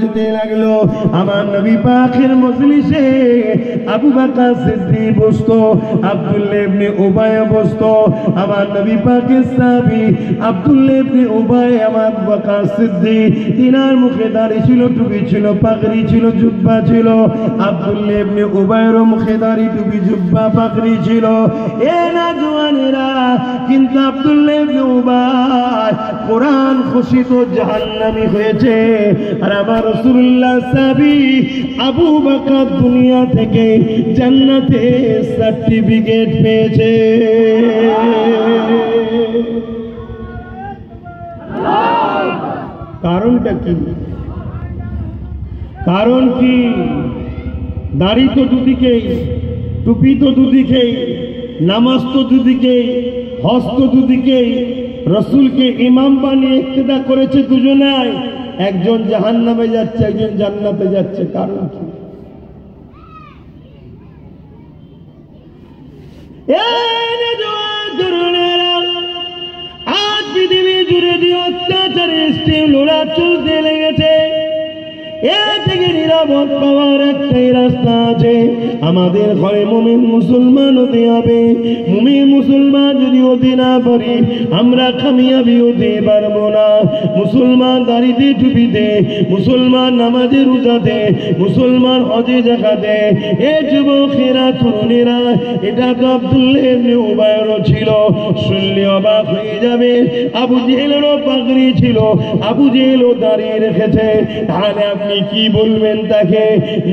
যেতে লাগলো। আমার নবী পাকের মজলিসে আবু বকর সিদ্দিক বসতো, আব্দুল্লাহ ইবনে উবাই বসতো। আমার নবী পাকের সাহাবী আব্দুল্লাহ ইবনে উবাই আমার আবু বকর সিদ্দিক, তিনার মুখে দাড়ি ছিল, টুপি ছিল, পাগড়ি ছিল, জুব্বা ছিল। আব্দুল্লাহ ইবনে উবাইয়ের মুখে দাড়ি, টুপি, জুব্বা, পাগড়ি ছিল। এ না জওয়ানেরা, কিন্তু আব্দুল্লাহ ইবনে উবাই কোরআন ঘোষিত জাহান্নামী হয়েছে। আর আমার রাসূলুল্লাহ সাহাবী আবু বকর দুনিয়া থেকে জান্নাতে সার্টিফিকেট পেয়েছে। কারণটা কি? কারণ কি? দাড়ি তো দুদিকেই, টুপি তো দুদিকেই, নামাজ তো দুদিকেই, হজ তো দুদিকেই, রসুলকে ইমাম বানিয়ে ইক্তেদা করেছে দুজনাই। একজন জাহান্নামে যাচ্ছে, একজন জান্নাতে যাচ্ছে। কারণ কি? আজ পৃথিবী জুড়ে যে অত্যাচারের স্টিম লোড়া চলতে লেগেছে, এর থেকে নিরাপদ পাওয়ার একটাই রাস্তা আছে। আমাদের ঘরে মুমিন মুসলমান হতে হবে। মুমিন মুসলমান যদি হতে না পারি, আমরা কামিয়াবি হতে পারবো না। মুসলমান দাড়িতে, টুপিতে, মুসলমান নামাজে, রোজাতে, মুসলমান হজে যাকাতে। এ যুবকেরা, তরুণেরা, এটা তো আব্দুল্লাহ ইবনে উবাইয়েরও ছিল। শুনলে অবাক হয়ে যাবে। আবু জেহেলেরও পাগড়ি ছিল, আবু জেহেলও দাঁড়িয়ে রেখেছে। তাহলে আপনি কি বলবেন তাকে?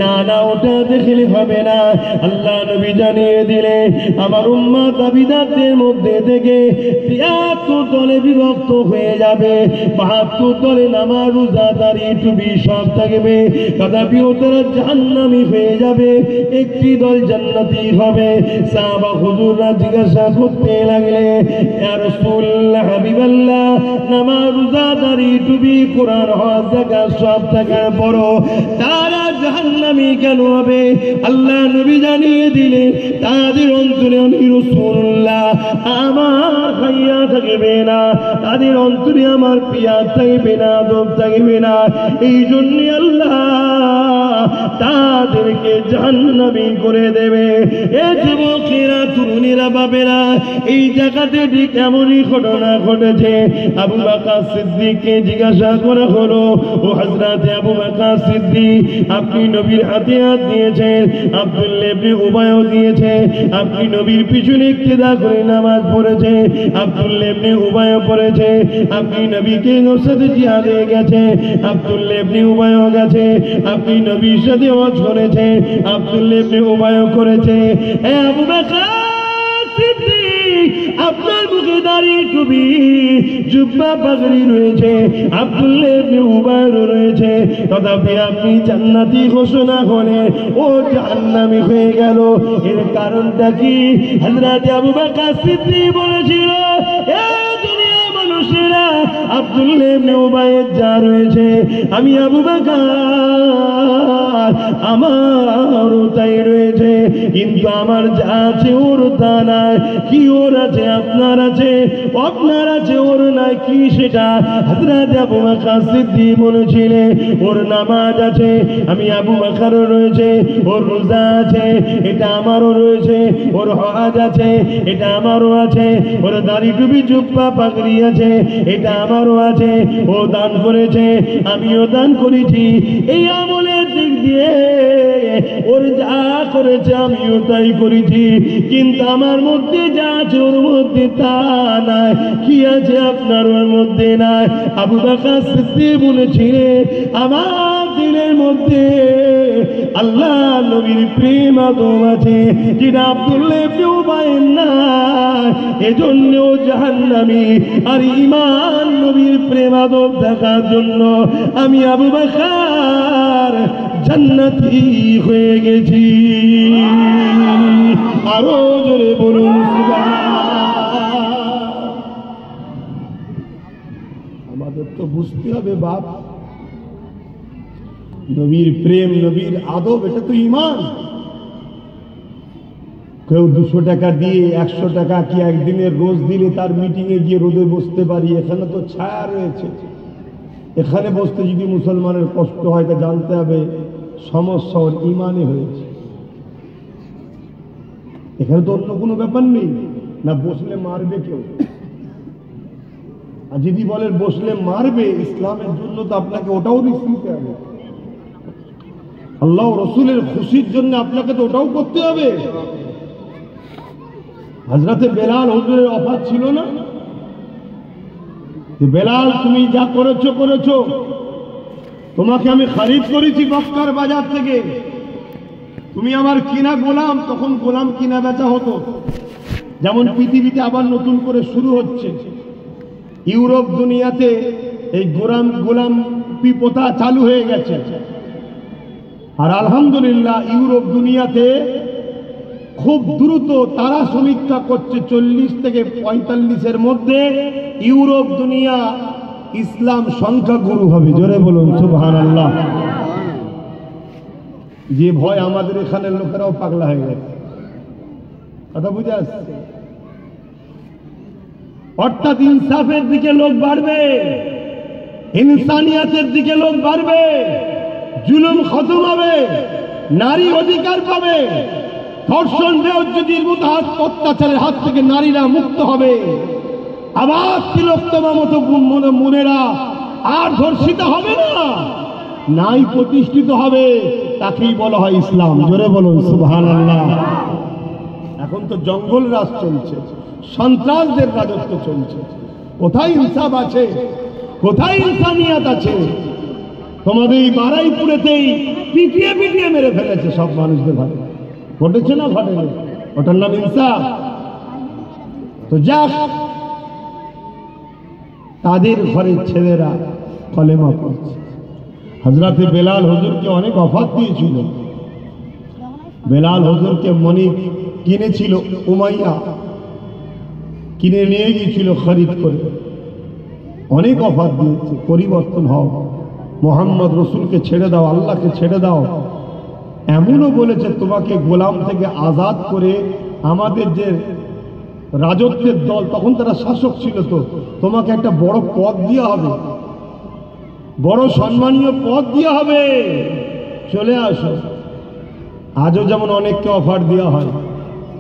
না না, ওটা দেখলে হবে না। আল্লাহ নবী জানিয়ে দিলে আমার উম্মত দাবিদারদের মধ্যে থেকে ৭৩ দলে বিভক্ত হয়ে যাবে। ৭২ দলে নামাজ, রোজা, দাড়ি, টুপি সব থাকবে, তথাপিও তারা জাহান্নামী হয়ে যাবে। একটি দল জান্নাতি হবে। সাহাবা হুজুররা জিজ্ঞাসা করতে লাগলে, ইয়া রাসূলুল্লাহ, হাবিবাল্লাহ, নামাজ, রোজা, দাড়ি, টুপি, কোরআন, হজ, যাকাত সব থাকার পর তারা জাহান্নামী কেন হবে? আল্লাহ নবী জানিয়ে দিলে তাদের অন্তরে আমি রাসূলুল্লাহ আমার হাইয়া থাকবে না, তাদের অন্তরে আমার পিয়াস থাকবে না, আদব থাকবে না। এই জন্য আল্লাহ তাদেরকে জাহান্নামী করে দেবে। এ যুবকেরা, তরুণীরা, বাবেরা, এই জায়গাতে ঠিক এমনই ঘটনা ঘটেছে। আবু বকর সিদ্দিককে জিজ্ঞাসা করা হলো, ও হযরত আবু বকর সিদ্দিক, আপনি নবীর হাতে হাত দিয়েছেন, আব্দুল্লাহ ইবনে উবাইও দিয়েছে, আপনি নবীর পিছনে ইক্তেদা করে নামাজ পড়েছে, আব্দুল্লাহ ইবনে উবাইও পড়েছে, আপনি নবীকে সাথে জিহাদে গেছে, আব্দুল্লাহ ইবনে উবাইও গেছে, আপনি নবীর সাথে হজ করেছে, আব্দুল্লাহ ইবনে উবাইও করেছে। হে আবু বকর সিদ্দিক, আপনার মুখে দাড়ি, টুপি, জুব্বা, পাগড়ি রয়েছে, আব্দুল্লাহ ইবনে উবাইরও রয়েছে, তথাপি আপনি জান্নাতি ঘোষণা হলে ও জাহান্নামী হয়ে গেল। এর কারণটা কি? হযরত আবু বকর সিদ্দিক বলেছিল, এ দুনিয়ার মানুষেরা, আব্দুল্লাহ ইবনে উবাইয়ের যা রয়েছে, আমি আবু বকর আমারও তাই রয়েছে, কিন্তু আমার যা আছে ওর তা নাই। কি ওর আছে আপনার আছে, আপনার আছে ওর নাই, কি সেটা? হযরত আবু বকর সিদ্দিক বলেছিলেন, ওর নামাজ আছে, আমি আবু বকরও রয়েছে, ওর রোজা আছে, এটা আমারও রয়েছে, ওর হজ আছে, এটা আমারও আছে, ওর দাড়ি, টুপি, জুব্বা, পাগড়ি আছে, এটা আমারও আছে, ও দান করেছে, আমিও দান করেছি। এই আমলের দিক দিয়ে ওর যা করেছে আমিও তাই করেছি, কিন্তু আমার মধ্যে যা আছে ওর মধ্যে তা নাই। কি আছে আপনার ওর মধ্যে নাই? আবু বকর সিদ্দিক বলেছিলেন, আমার দিলের মধ্যে আল্লাহ নবীর প্রেম আদব আছে, যেটা আব্দুল্লাহ ইবনে উবাইয়ের নাই, এজন্য জাহান্নামী। আর ঈমান নবীর প্রেম আদব থাকার জন্য আমি আবু বকর জান্নাতি হয়ে গেছি। আরো জোরে বলুন সুবহানাল্লাহ। আমাদের তো বুঝতে হবে বাপ, নবীর প্রেম, নবীর আদব, এটা তো ঈমান। কেউ 200 টাকা দিয়ে 100 টাকা কি একদিনের রোজ দিলে তার মিটিংয়ে গিয়ে রোদে বসতে পারি? এখানে তো ছায়া রয়েছে। এখানে বসতে যদি মুসলমানের কষ্ট হয় তা জানতে হবে সমস্যা ওর ইমানে হয়েছে। এখানে তো অন্য কোনো ব্যাপার নেই, না বসলে মারবে কেউ। আর যদি বলেন বসলে মারবে, ইসলামের জন্য তো আপনাকে ওটাও রিস্ক নিতে হবে। আল্লাহ রসুলের খুশির জন্য আপনাকে তো ওটাও করতে হবে। হযরতে বেলাল হুজুরের অফার ছিল না যে বেলাল তুমি যা করেছো করেছো, তোমাকে আমি খরিদ করেছি মক্কার বাজার থেকে, তুমি আমার কিনা গোলাম। তখন গোলাম কিনা বেচা হতো, যেমন পৃথিবীতে আবার নতুন করে শুরু হচ্ছে। ইউরোপ দুনিয়াতে এই গোলাম প্রথা চালু হয়ে গেছে। আর আলহামদুলিল্লাহ ইউরোপ দুনিয়াতে খুব দ্রুত তারা সমীক্ষা করছে 40 থেকে 45-এর মধ্যে ইউরোপ দুনিয়া ইসলাম সংখ্যা গুরু হবে। জোরে বলুন সুবহানাল্লাহ। যে ভয় আমাদের এখানের লোকেরাও পাগলা হয়ে গেছে, কথা বুঝে আসছে। অর্থাৎ ইনসাফের দিকে লোক বাড়বে, ইনসানিয়াতের দিকে লোক বাড়বে, জুলুম খতম হবে, নারী অধিকার পাবে, ধর্ষণ বেহুজ্জতির মতো অত্যাচারের হাত থেকে নারীরা মুক্ত হবে। আবার তিলোত্তমা মতো মুনেরা আর ধর্ষিত হবে না, নাই প্রতিষ্ঠিত হবে। তাকেই বলা হয় ইসলাম। জোরে বলুন সুবহানাল্লাহ। এখন তো জঙ্গল রাজ চলছে, সন্ত্রাসদের রাজত্ব চলছে। কোথায় ইনসাফ আছে? কোথায় ইনসানিয়াত আছে? তোমাদের এই বারাইপুরেতেই পিটিয়ে পিটিয়ে মেরে ফেলেছে সব মানুষদের। ভাবে ঘটেছে না ঘটেনি? ওটার নাম ইনসাফ? তো যাক, তাদের ঘরের ছেলেরা কলেমা পড়ছে। হযরতে বেলাল হুজুরকে অনেক অফার দিয়েছিল। বেলাল হুজুরকে মনি কিনেছিল উমাইয়া, কিনে নিয়ে গিয়েছিল খরিদ করে। অনেক অফার দিয়েছে, পরিবর্তন হও, মোহাম্মদ রসুলকে ছেড়ে দাও, আল্লাহকে ছেড়ে দাও। এমনও বলেছে তোমাকে গোলাম থেকে আজাদ করে আমাদের যে রাজত্বের দল, তখন তারা শাসক ছিল, তো তোমাকে একটা বড় পদ দেওয়া হবে, বড় সম্মানীয় পদ দেওয়া হবে, চলে আসো। আজও যেমন অনেককে অফার দেওয়া হয়,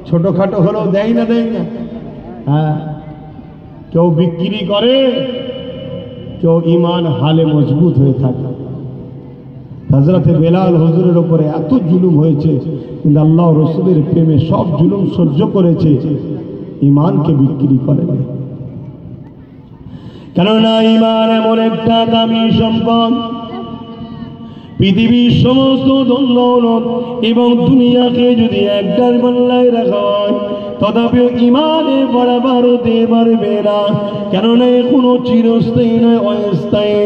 ছোটখাটো হলেও দেয় না, দেয় না। হ্যাঁ, কেউ বিক্রি করে, কেউ ইমান হালে মজবুত হয়ে থাকে। হযরতে বেলাল হুজুরের উপরে এত জুলুম হয়েছে, কিন্তু আল্লাহ রসুলের প্রেমে সব জুলুম সহ্য করেছে, ইমানকে বিক্রি করেনি। কেননা ইমান এমন একটা দামি সম্পদ, পৃথিবীর সমস্ত ধন দৌলত এবং দুনিয়াকে যদি একটার পাল্লায় রাখা হয়, তথাপিও ইমানের বরাবর হতে পারবে না। কেননা কোনো চিরস্থায়ী নয়, অস্থায়ী।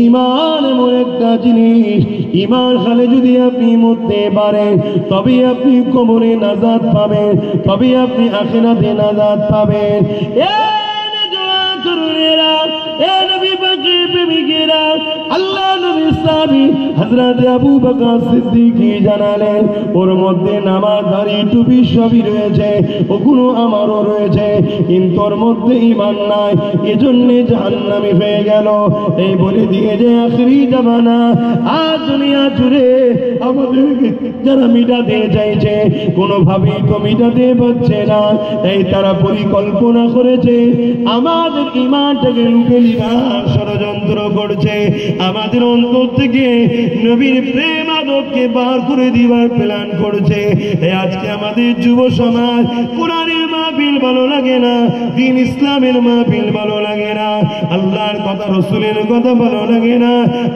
ইমান এমন একটা জিনিস, ইমান খালে যদি আপনি মরতে পারেন, তবে আপনি কবরে নাজাত পাবেন, তবে আপনি আখিরাতে নাজাত পাবেন। আল্লাহ নবী সাহাবী হযরত আবু বকর সিদ্দিক জানালেন, ওর মধ্যে নামাজ দাড়ি টুপি সবই রয়েছে, ওগুলো আমারও রয়েছে, কিন্তু ওর মধ্যে ঈমান নাই, এজন্য জাহান্নামী হয়ে গেল। এই বলে দিয়ে যে আখিরি জামানা আর দুনিয়া জুড়ে আমাদেরকে যারা মিটাতে চাইছে, কোনোভাবেই তো মিটাতে পারছে না। তাই তারা পরিকল্পনা করেছে আমাদের ঈমানটাকে লুটে নেবার ষড়যন্ত্র করছে, আমাদের অন্তর থেকে নবীর প্রেম আদবকে বার করে দিবার প্ল্যান করছে। আজকে আমাদের যুব সমাজ কোরআনের মাহফিল ভালো লাগে না, দ্বীন ইসলামের মাহফিল ভালো লাগে না, আল্লাহর কথা রসুলের কথা ভালো লাগে না,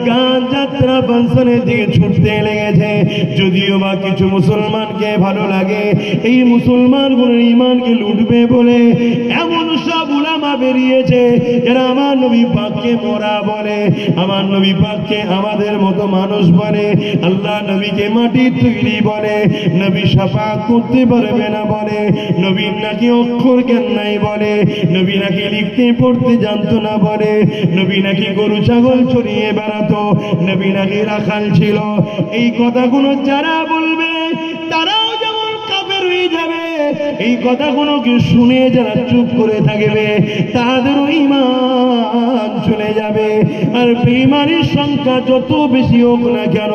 গান যাত্রা ফাংশনের দিকে ছুটতে লেগেছে। যদিও বা কিছু মুসলমানকে ভালো লাগে, এই মুসলমানগুলোর ঈমানকে লুটবে বলে এমন সব উলামা বেরিয়েছে যারা আমার নবী পাককে মোরা বলে, আমার নবী পাককে আমাদের মতো মানুষ বলে, আল্লাহ নবীকে মাটির তৈরি বলে, নবী শাফাআত করতে পারবে না বলে, নবীর নাকি অক্ষর জ্ঞান নাই বলে, নবী নাকি লিখতে পড়তে জানতো না বলে, নবী নাকি গরু ছাগল চড়িয়ে বেড়াতো, নবী নাকি রাখাল ছিল। এই কথাগুলো যারা বলবে তারাও যেমন কাফের হয়ে যাবে, এই কথাগুলোকে শুনে যারা চুপ করে থাকবে তাদেরও ঈমান চলে যাবে। আর বেঈমানের সংখ্যা যত বেশি হোক না কেন,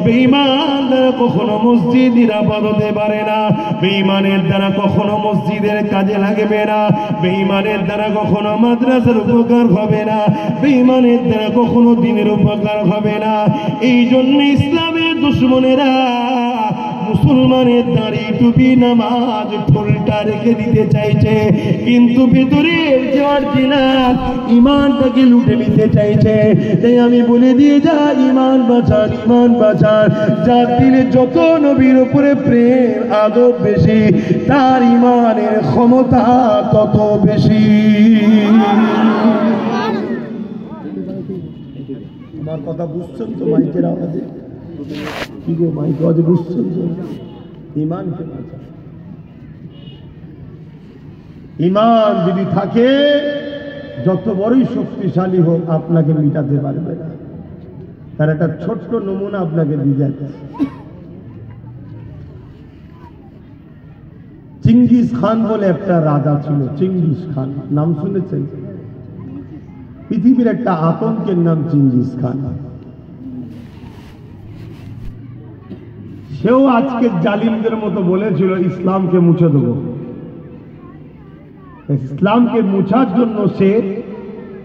বেঈমান দ্বারা কখনো মসজিদ নিরাপদ হতে পারে না, বেঈমানের দ্বারা কখনো মসজিদের কাজে লাগবে না, বেঈমানের দ্বারা কখনো মাদ্রাসার উপকার হবে না, বেঈমানের দ্বারা কখনো দ্বীনের উপকার হবে না। এই জন্য ইসলামের দুশমনেরা মুসলমানের দাড়ি টুপি নামাজ ঠোলটা রেখে দিতে চাইছে, কিন্তু ভিতরের যে অরিজিনাল ঈমানটাকে লুটে নিতে চাইছে। তাই আমি বলে দিয়ে যা, ঈমান বাঁচান, ঈমান বাঁচান। যার দিলে যত নবীর উপরে প্রেম আদব বেশি, তার ঈমানের ক্ষমতা তত বেশি। আমার কথা বুঝছেন তো? মাইকের আওয়াজে কি গো, মাইক আওয়াজে বুঝছেন তো? ঈমানকে বাঁচান। ঈমান যদি থাকে, যত বড়ই শক্তিশালী হোক আপনাকে মিটাতে পারবে না। তার একটা ছোট্ট নমুনা আপনাকে দিয়ে যাচ্ছে। চিঙ্গিস খান বলে একটা রাজা ছিল, চিঙ্গিস খান, নাম শুনেছেন? পৃথিবীর একটা আতঙ্কের নাম চিঙ্গিস খান। সেও আজকে জালিমদের মতো বলেছিল ইসলামকে মুছে দেব। ইসলামকে মুছার জন্য সে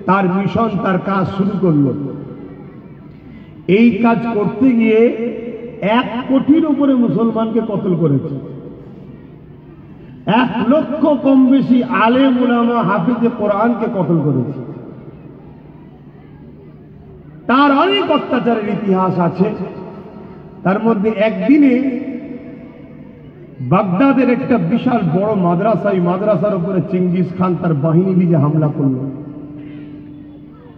তার মিশন, তার কাজ শুরু করল। এই কাজ করতে গিয়ে 1 কোটির উপরে মুসলমানকে কতল করেছে। 1 লক্ষ কম বেশি আলেম উলামা হাফিজে কোরআনকে কতল করেছে। তার অনেক অত্যাচারের ইতিহাস আছে। তার মধ্যে একদিনে বাগদাদের একটা বিশাল বড় মাদ্রাসা, এই মাদ্রাসার উপরে চিঙ্গিস খান তার বাহিনী নিয়ে হামলা করল।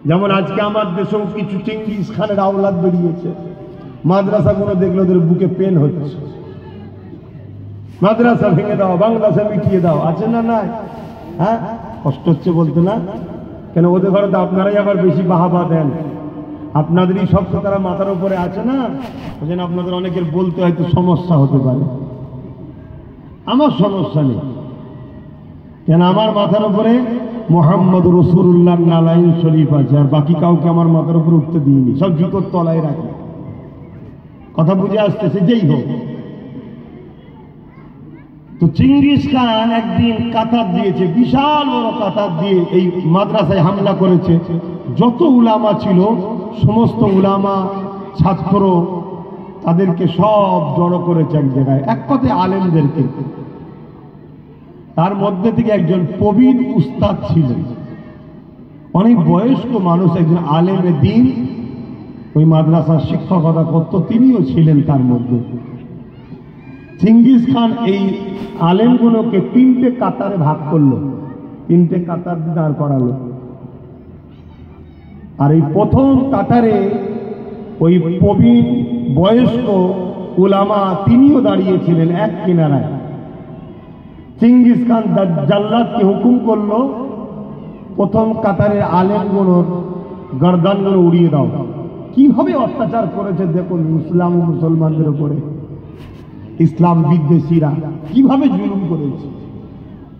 যেমন আজকে আমার দেশেও কিছু চিঙ্গিস খানের আওলাদ বেরিয়েছে। মাদ্রাসাগুলো দেখলে ওদের বুকে পেন হচ্ছে। মাদ্রাসা ভেঙে দাও, বাংলাদেশে মিটিয়ে দাও, আছে না? নাই? হ্যাঁ, কষ্ট হচ্ছে বলতে না কেন? ওদের ঘরে তো আপনারাই আবার বেশি বাহাবা দেন। আপনাদেরই সব তো তারা মাথার উপরে আছে না, ওই জন্য আপনাদের অনেকের বলতে হয়তো সমস্যা হতে পারে। আমার সমস্যা নেই, কেন আমার মাথার উপরে মোহাম্মদ রসুল্লাহ নালাইন শরীফ আছে, আর বাকি কাউকে আমার মাথার উপরে উঠতে দিইনি, সব জুতোর তলায় রাখি। কথা বুঝে আসতেছে? যেই হোক, তো চিঙ্গিস খান একদিন কাতার দিয়েছে, বিশাল বড় কাতার দিয়ে এই মাদ্রাসায় হামলা করেছে। যত উলামা ছিল, সমস্ত উলামা ছাত্র তাদেরকে সব জড়ো করেছে এক জায়গায়, এক কথায় আলেমদেরকে। তার মধ্যে থেকে একজন প্রবীণ উস্তাদ ছিলেন, অনেক বয়স্ক মানুষ, একজন আলেমে দ্বীন, ওই মাদ্রাসার শিক্ষকতা করত, তিনিও ছিলেন তার মধ্যে। চিঙ্গিস খান এই আলেমগুলোকে 3টে কাতারে ভাগ করলো, 3টে কাতার দাঁড় করালো। আর এই প্রথম কাতারে ওই প্রবীণ বয়স্ক উলামা তিনিও দাঁড়িয়েছিলেন এক কিনারায়। চিঙ্গিস খান জাল্লাদকে হুকুম করলো, প্রথম কাতারের আলেমগুলোর গর্দানগুলো উড়িয়ে দাও। কিভাবে অত্যাচার করেছে দেখুন ইসলাম ও মুসলমানদের উপরে। ইসলাম বিদ্বেষীরা কিভাবে জুলুম করেছে।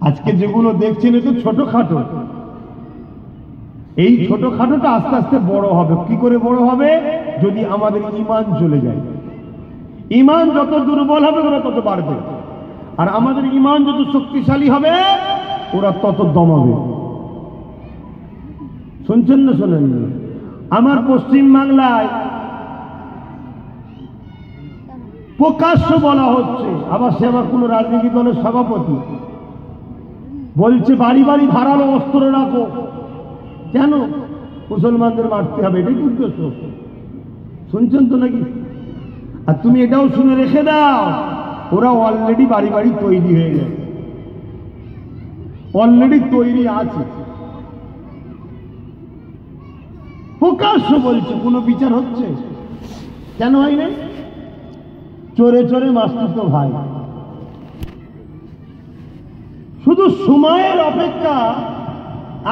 আজকে যেগুলো দেখছেন এ তো ছোটখাটো, এই ছোটখাটোটা আস্তে আস্তে বড় হবে। কি করে বড় হবে? যদি আমাদের ঈমান চলে যায়। ঈমান যত দুর্বল হবে ওরা তত বাড়বে, আর আমাদের ঈমান যত শক্তিশালী হবে ওরা তত দমাবে। শুনছেন না শোনেন? আমার পশ্চিম বাংলায় প্রকাশ্য বলা হচ্ছে, আবার সে আমার কোন রাজনীতি দলের সভাপতি বলছে বাড়ি বাড়ি ধারালো অস্ত্র রাখো। কেন? মুসলমানদের মারতে হবে, এটাই উদ্দেশ্য। শুনছেন তো নাকি? আর তুমি এটাও শুনে রেখে দাও, ওরা অলরেডি বাড়ি বাড়ি তৈরি হয়ে গেছে, অলরেডি তৈরি আছে। প্রকাশ্য বলছে, কোনো বিচার হচ্ছে? কেন হয় না? চোরে চোরে মাস্তুতো ভাই। শুধু সময়ের অপেক্ষা।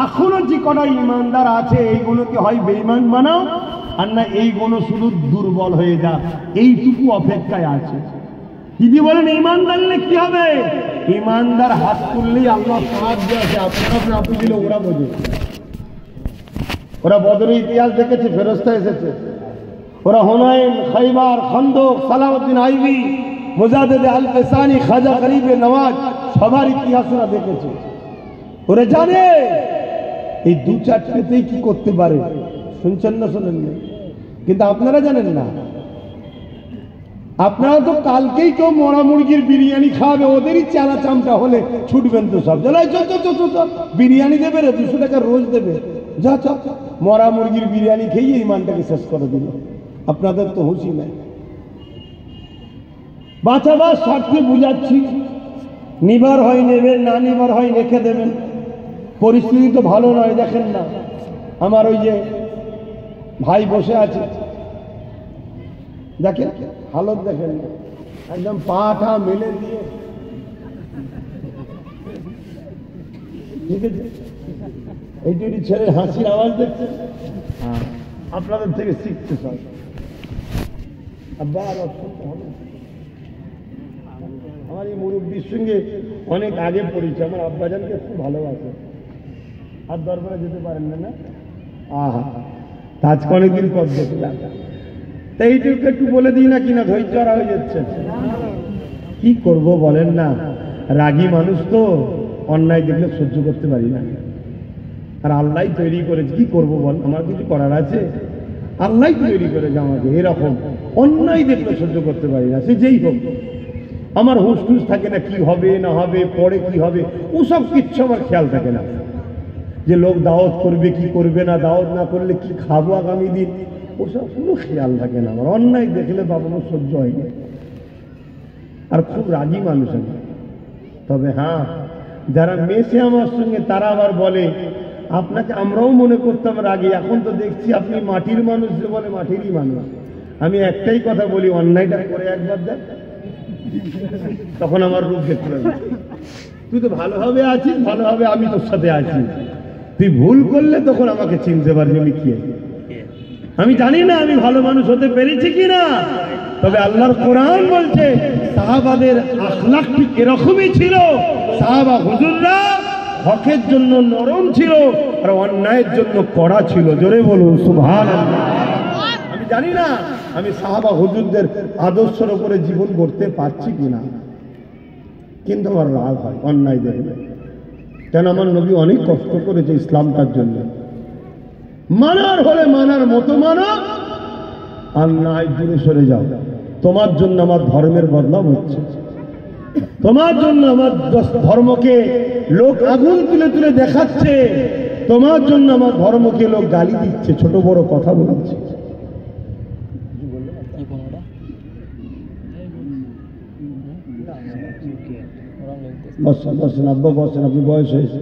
এখনো যে কটা ইমানদার আছে এইগুলোকে হয় বেঈমান বানাও, আর না এইগুলো শুধু দুর্বল হয়ে যা, এইটুকু অপেক্ষায় আছে। দিদি বলেন ইমানদার হলে কি হবে? ইমানদার হাত তুললেই আল্লাহ সাহায্য আছে। আপনারা না বুঝলে ওরা বোঝে। ওরা বদরের ইতিহাস দেখেছে, ফেরেশতা এসেছে। ওরা হুনাইন, খাইবার, খন্দক, সালাউদ্দিন আইবি, মুজাদ্দেদ আল পেসানি, খাজা গরিবে নওয়াজ সবার ইতিহাস ওরা দেখেছে। ওরা জানে এই দু চারটেতেই কি করতে পারে। শুনছেন না শোনেন না? কিন্তু আপনারা জানেন না। আপনারা তো কালকেই কেউ মরা মুরগির বিরিয়ানি খাওয়াবে, ওদেরই চালা চামটা হলে ছুটবেন তো সব। বিরিয়ানি দেবে রে, 200 টাকা রোজ দেবে, যা চ। মরা মুরগির বিরিয়ানি খেয়ে ইমানটাকে শেষ করে দিল। আপনাদের তো হুঁশি নাই। বাঁচাবার স্বার্থে বুঝাচ্ছি, নিবার হয় নেবেন, না নিবার হয় রেখে দেবেন। পরিস্থিতি তো ভালো নয়, দেখেন না আমার ওই যে ভাই বসে আছে, দেখেন হালত দেখেন না, একদম পাটা মেলে দিয়ে, ঠিক আছে? এই দুটি ছেলের হাসির আওয়াজ দেখছে, আপনাদের থেকে শিখতে সব। আবার আমার এই মুরব্বীর সঙ্গে অনেক আগে পড়েছে। আমার আব্বাজানকে খুব ভালোবাসে। আর দরবারে যেতে পারেন না? না, আহা, আজকে অনেকদিন পর দেখলাম। তাই এইটুকু একটু বলে দিই না, কিনা ধৈর্য হারা হয়ে যাচ্ছে। কি করব বলেন না, রাগী মানুষ তো, অন্যায় দেখলে সহ্য করতে পারি না। আর আল্লাহ তৈরি করেছে, কি করব বল, আমার কিছু করার আছে? আল্লাহ তৈরি করেছে আমাকে এরকম, অন্যায় দেখলে সহ্য করতে পারি না। সে যেই হোক, আমার হুঁশ টুস থাকে না, কি হবে না হবে, পরে কি হবে, ওসব কিচ্ছু আমার খেয়াল থাকে না। যে লোক দাওয়াত করবে কি করবে না, দাওয়াত না করলে কি খাবো আগামী দিন, ওসব কোনো খেয়াল থাকে না আমার। অন্যায় দেখলে বাবা আমার সহ্য হয় না। আর খুব রাগী মানুষ আমি। তবে হ্যাঁ, যারা মেশে আমার সঙ্গে তারা আবার বলে, আপনাকে আমরাও মনে করতাম রাগী, এখন তো দেখছি আপনি মাটির মানুষ। যে বলে মাটিরই মানুষ। আমি একটাই কথা বলি, অন্যায়টা করে একবার দেখ, তখন আমার রূপ দেখতে পাবে। তুই তো ভালোভাবে আছিস, ভালোভাবে আমি তোর সাথে আছি। তুই ভুল করলে তখন আমাকে চিনতে পারবি আমি কি। আমি জানি না আমি ভালো মানুষ হতে পেরেছি কিনা, তবে আল্লাহর কোরআন বলছে সাহাবাদের আখলাক ঠিক এরকমই ছিল। সাহাবা হুজুররা হকের জন্য নরম ছিল, আর অন্যায়ের জন্য কড়া ছিল। জোরে বলুন সুবহানাল্লাহ। আমি জানি না আমি সাহাবা হুজুরদের আদর্শের উপরে জীবন গড়তে পারছি কিনা, কিন্তু আমার রাগ হয় অন্যায় দেখলে। কেন, আমার নবী অনেক কষ্ট করেছে ইসলামটার জন্য। মানার হলে মানার মতো মানো, আর নাই দূরে সরে যাও। তোমার জন্য আমার ধর্মের বদনাম হচ্ছে, তোমার জন্য আমার ধর্মকে লোক আগুন তুলে তুলে দেখাচ্ছে, তোমার জন্য আমার ধর্মকে লোক গালি দিচ্ছে, ছোট বড় কথা বলছে। বসেন বসেন আব্বা বসেন, আপনি বয়স হয়েছে।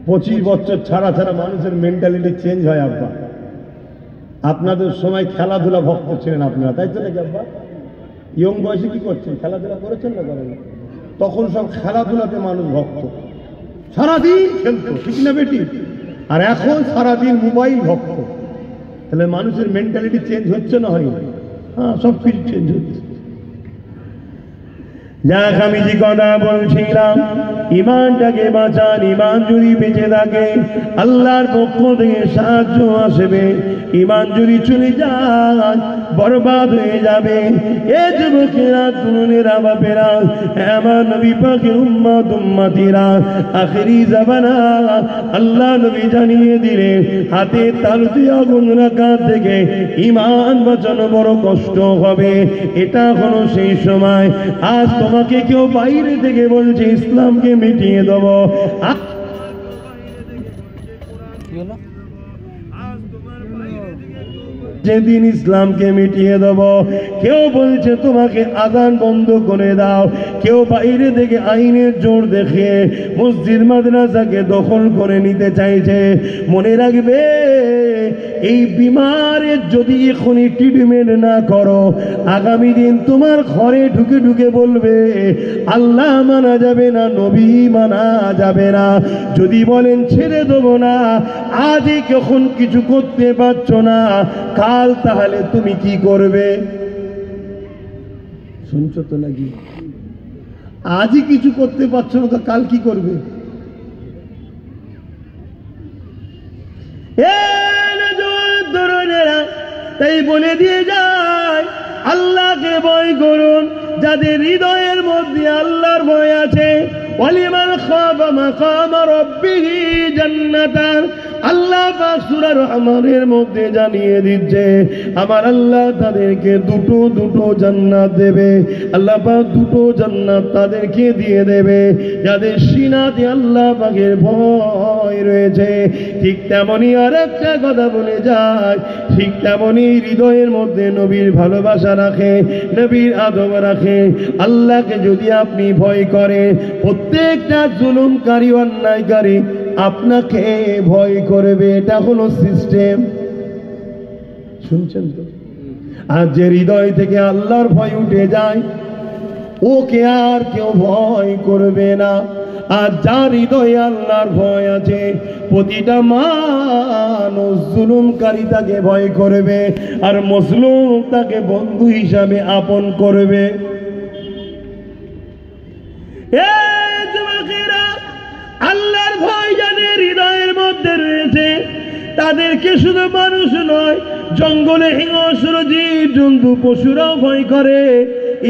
25 বছর ছাড়া ছাড়া মানুষের মেন্টালিটি চেঞ্জ হয় আব্বা। আপনাদের সময় খেলাধুলা ভক্ত ছিলেন আপনারা, তাই তো নাকি আব্বা? ইয়ং বয়সে কি করছেন, খেলাধুলা করেছেন না করেন? তখন সব খেলাধুলাতে মানুষ ভক্ত, সারাদিন খেলতো, ঠিক না বেটি? আর এখন সারাদিন মোবাইল ভক্ত। তাহলে মানুষের মেন্টালিটি চেঞ্জ হচ্ছে না হয়? হ্যাঁ, সব কিছু চেঞ্জ হচ্ছে। যাক, আমি যে কথা বলছিলাম, ইমানটাকে বাঁচান। ইমান যদি বেঁচে থাকে আল্লাহর পক্ষ থেকে সাহায্য আসবে। ইমান যদি চলে যায় বরবাদ হয়ে যাবে। এ যুবকেরা, তরুণেরা, বাপেরা, আমার নবী পাকের উম্মত উম্মতিরা, আখেরি জামানা আল্লাহ নবী জানিয়ে দিলেন হাতে তালুতে আগুন রাখা থেকে ইমান বাঁচানো বড় কষ্ট হবে। এটা হলো সেই সময়। আজ তোমাকে কেউ বাইরে থেকে বলছে ইসলামকে মিটিয়ে দেব, যেদিন ইসলামকে মিটিয়ে দেব। কেউ বলছে তোমাকে আযান বন্ধ করে দাও, কেউ বাইরে থেকে আইনের জোর দেখে মসজিদ মাদ্রাসাকে দখল করে নিতে চাইছে। মনে রাখবে, এই বিমারের যদি এখনই ট্রিটমেন্ট না করো, আগামী দিন তোমার ঘরে ঢুকে ঢুকে বলবে আল্লাহ মানা যাবে না, নবী মানা যাবে না। যদি বলেন ছেড়ে দেবো না, আজই কখন কিছু করতে পারছো না, কাল তাহলে তুমি কি করবে? শুনছো তো নাকি? আজই কিছু করতে পারছো না তো কাল কি করবে? তাই বলে দিয়ে যায় আল্লাহকে ভয় করুন যাদের হৃদয়ের মধ্যে আল্লাহর ভয় আছে। ওয়ালিমান খাফা মাকামা রাব্বিহি জান্নাতান, আল্লাহ পাক সূরা রহমানের মধ্যে জানিয়ে দিচ্ছে আমার আল্লাহ তাদেরকে দুটো জান্নাত দেবে। আল্লাহ পাক দুটো জান্নাত তাদেরকে দিয়ে দেবে যাদের সিনাতে আল্লাহ পাকের ভয় রয়েছে। ঠিক তেমনি আর একটা কথা বলে যায়, ঠিক তেমনি হৃদয়ের মধ্যে নবীর ভালোবাসা রাখে, নবীর আদব রাখে। আল্লাহকে যদি আপনি ভয় করেন, প্রত্যেকটা জুলুমকারী অন্যায়কারী আপনাকে ভয় করবে। এটা হলো সিস্টেম, শুনছেন তো? আর যে হৃদয় থেকে আল্লাহর ভয় উঠে যায় ওকে আর কেউ ভয় করবে না। আর যার হৃদয়ে আল্লাহর ভয় আছে প্রতিটা মানুষ জুলুমকারী তাকে ভয় করবে আর মজলুম তাকে বন্ধু হিসাবে আপন করবে। আল্লাহর ভয় যাদের হৃদয়ের মধ্যে রয়েছে তাদেরকে শুধু মানুষ নয়, জঙ্গলে হিংস্র জীব জন্তু পশুরাও ভয় করে।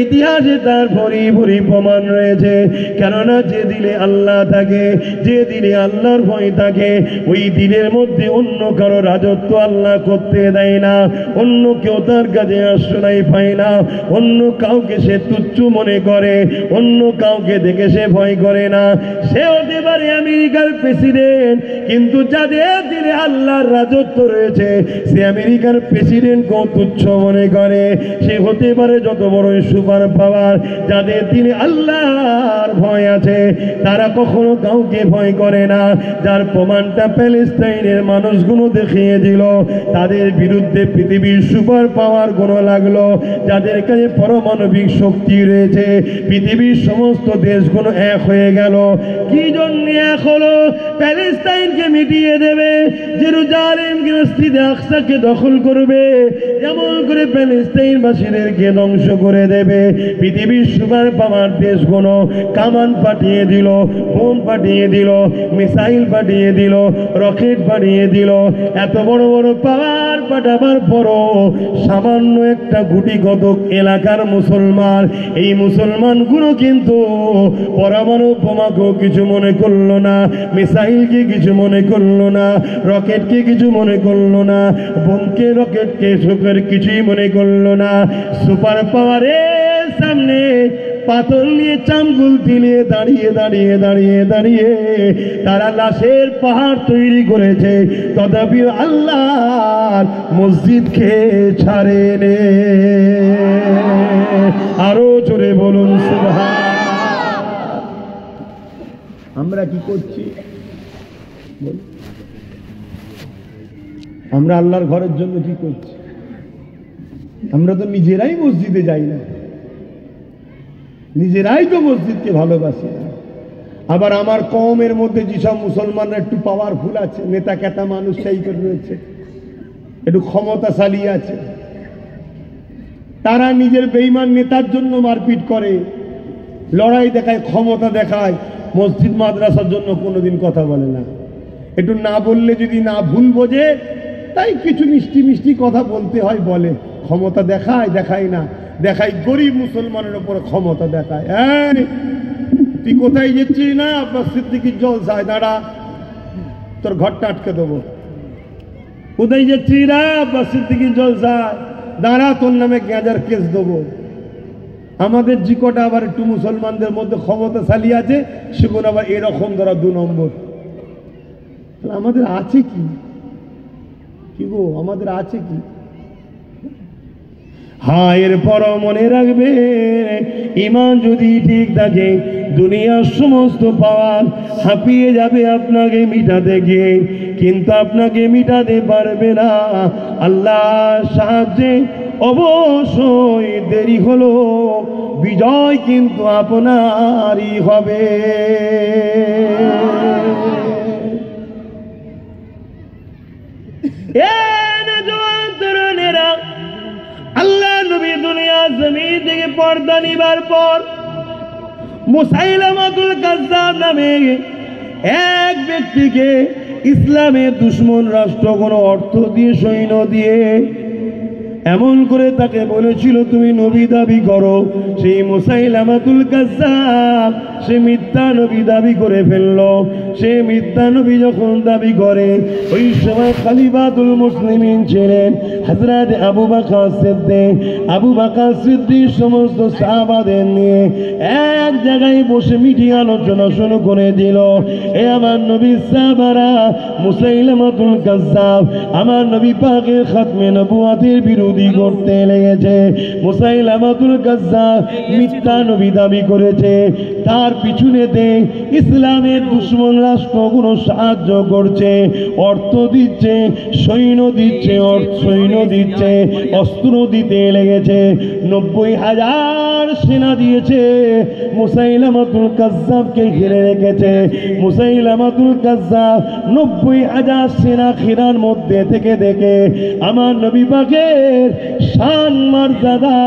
ইতিহাসে তার ভরি ভরি প্রমাণ রয়েছে। কেননা যে দিলে আল্লাহ থাকে, যে দিলে আল্লাহর ভয় থাকে, ওই দিলের মধ্যে অন্য কারো রাজত্ব আল্লাহ করতে দেয় না, অন্য কেউ তার কাছে আশ্রয় পায় না, অন্য কাউকে সে তুচ্ছ মনে করে, অন্য কাউকে দেখে সে ভয় করে না। সে হতে পারে আমেরিকার প্রেসিডেন্ট, কিন্তু যাদের দিলে আল্লাহর রাজত্ব রয়েছে সে আমেরিকার প্রেসিডেন্টকেও তুচ্ছ মনে করে। সে হতে পারে যত বড় সুপার পাওয়ার, যাদের দিনে আল্লাহর ভয় আছে তারা কখনো কাউকে ভয় করে না। যার প্রমাণটা প্যালেস্টাইনের মানুষগুলো দেখিয়ে দিল। তাদের বিরুদ্ধে পৃথিবীর সুপার পাওয়ার গুলো লাগলো, যাদের কাছে পারমাণবিক শক্তি রয়েছে। পৃথিবীর সমস্ত দেশগুলো এক হয়ে গেল। কি জন্য এক হলো? প্যালেস্টাইনকে মিটিয়ে দেবে, জেরুজালেমকে মসজিদে আকসাকে দখল করবে, যেমন করে প্যালেস্টাইনবাসীদেরকে ধ্বংস করে দেবে। পৃথিবীর সুপার পাওয়ার দেশগুলো কামান পাঠিয়ে দিল, বোম পাঠিয়ে দিল, মিসাইল পাঠিয়ে দিল, রকেট পাঠিয়ে দিল। এত বড় বড় পাওয়ার পাঠাবার পরও সামান্য একটা গুটিগত এলাকার মুসলমান, এই মুসলমানগুলো কিন্তু পরমাণু বোমাকেও কিছু মনে করলো না, মিসাইলকে কিছু মনে করলো না, রকেটকে কিছু মনে করলো না, বোমকে রকেটকে সুখের কিছুই মনে করলো না। সুপার পাওয়ারের সামনে পাথর নিয়ে চামগুল দিলে দাঁড়িয়ে দাঁড়িয়ে দাঁড়িয়ে দাঁড়িয়ে তারা লাশের পাহাড় তৈরি করেছে, তথাপি আল্লাহর মসজিদকে ছাড়েনে। আরো জোরে বলুন সুবহান। আমরা কি করছি? আমরা আল্লাহর ঘরের জন্য কি করছি? আমরা তো নিজেরাই মসজিদে যাই না, নিজেরাই তো মসজিদকে ভালোবাসি না। আবার আমার কওমের মধ্যে যেসব মুসলমানরা একটু পাওয়ারফুল আছে, নেতা কেতা মানুষ সেই করে রয়েছে, একটু ক্ষমতাশালী আছে, তারা নিজের বেঈমান নেতার জন্য মারপিট করে, লড়াই দেখায়, ক্ষমতা দেখায়, মসজিদ মাদ্রাসার জন্য কোনোদিন কথা বলে না। একটু না বললে যদি না ভুল বোঝে তাই কিছু মিষ্টি মিষ্টি কথা বলতে হয়, বলে। ক্ষমতা দেখায়, দেখায় না, দেখায় গরিব মুসলমানের উপরে ক্ষমতা দেখায়। তুই কোথায় যাচ্ছিস? না আব্বাস সিদ্দিকীর জলসায়, দাঁড়া, তোর ঘরটা আটকে দেবো। কোথায় যাচ্ছিস? না আব্বাস সিদ্দিকীর জলসায়, দাঁড়া, তোর নামে গ্যাজার কেস দেবো। আমাদের যে কটা আবার একটু মুসলমানদের মধ্যে ক্ষমতাশালী আছে সেগুলো আবার এরকম ধরা 2 নম্বর। আমাদের আছে কি? কি গো, আমাদের আছে কি? হ্যাঁ, এরপর মনে রাখবে ঈমান যদি ঠিক থাকে দুনিয়ার সমস্ত পাওয়ার হাঁপিয়ে যাবে আপনাকে মিটাতে গিয়ে, কিন্তু আপনাকে মিটাতে পারবে না আল্লাহর সাহায্যে। অবশ্যই দেরি হলো, বিজয় কিন্তু আপনারই হবে। আল্লাহ নবী দুনিয়া জমিন থেকে পর্দা নিবার পর মুসাইলামাতুল কাজ্জাব নামে এক ব্যক্তিকে ইসলামের দুশমন রাষ্ট্র কোনো অর্থ দিয়ে সৈন্য দিয়ে এমন করে তাকে বলেছিল তুমি নবী দাবি করো। সেই মুসাইলামাতুল কাজ্জাব সে মিথ্যা নবী দাবি করে ফেললো। সে মিথ্যা নবী যখন দাবি করে, ওই সময় খলিফাতুল মুসলিমিন ছিলেন হযরত আবু বকর সিদ্দিক। আবু বকর সিদ্দিক সমস্ত সাহাবাদের নিয়ে এক জায়গায় বসে মিটিং আলোচনা শুরু করে দিল। এ আমার নবী সাহাবারা, মুসাইলামাতুল কাজ্জাব আমার নবী পাকের খাতমে নবুয়তের বিরোধী করতে লেগেছে। মুসাইলামাতুল কাজ্জাব মিথ্যা নবী দাবি করেছে। তার পিছনেতে ইসলামের দুশমন রাষ্ট্রগুলো সাহায্য করছে, অর্থ দিচ্ছে, সৈন্য দিচ্ছে, সৈন্য দিচ্ছে, অস্ত্র দিতে লেগেছে। 90,000 সেনা দিয়েছে, মুসাইলামাতুল কাজ্জাবকে ঘিরে রেখেছে। মুসাইলামাতুল কাজ্জাব 90,000 সেনা ঘিরার মধ্যে থেকে দেখে আমার নবী পাকের শান মর্যাদা